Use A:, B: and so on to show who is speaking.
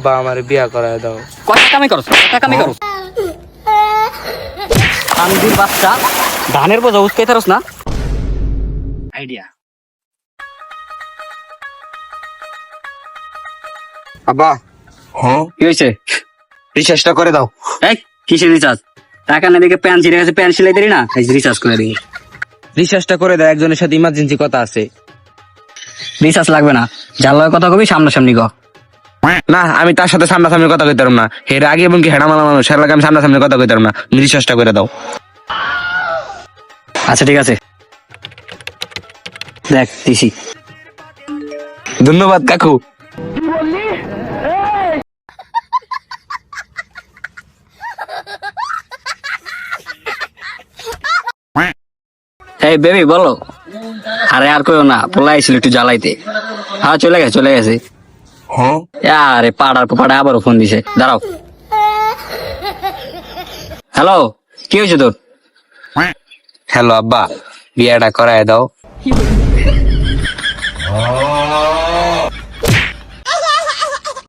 A: আব্বা আমার বিয়া করায় দাও।
B: কত কামাই করছ? আন্দির বাচ্চা ধানের বোঝা উস্কাই থারস না? আইডিয়া।
C: আব্বা
B: কি হয়েছে?
C: রিচার্জটা করে দাও।
B: এই কিসের রিচার্জ? টাকা না দেখে প্যান্ট ছিঁড়ে গেছে, প্যান্ট সেলাই দিলি না, রিচার্জ করে দিই।
A: রিচার্জটা করে দাও, একজনের সাথে ইমার্জেন্সি কথা আছে।
B: রিচার্জ লাগবে না, যার লগে কথা কবি সামনাসামনি গ।
A: না আমি তার সাথে সামনাসামনি কথা কইতে পারবো না, এর আগে এবং কি হেডা মালা মানুষ, এর লাগে আমি সামনাসামনি কথা কইতে পারবো না। রিচার্জটা করে দাও।
B: আচ্ছা ঠিক আছে, দেখ দিছি।
A: ধন্যবাদ কাকু।
B: এই বেবি বলো। আরে আর কইও না, পোলা আইছিল একটু জ্বালাইতে। হ্যাঁ চলে গেছে। আরে পাড়া আবারও ফোন দিছে, দাঁড়াও। হ্যালো, কি হয়েছে তোর?
A: হ্যালো আব্বা, বিয়াটা করায় দাও।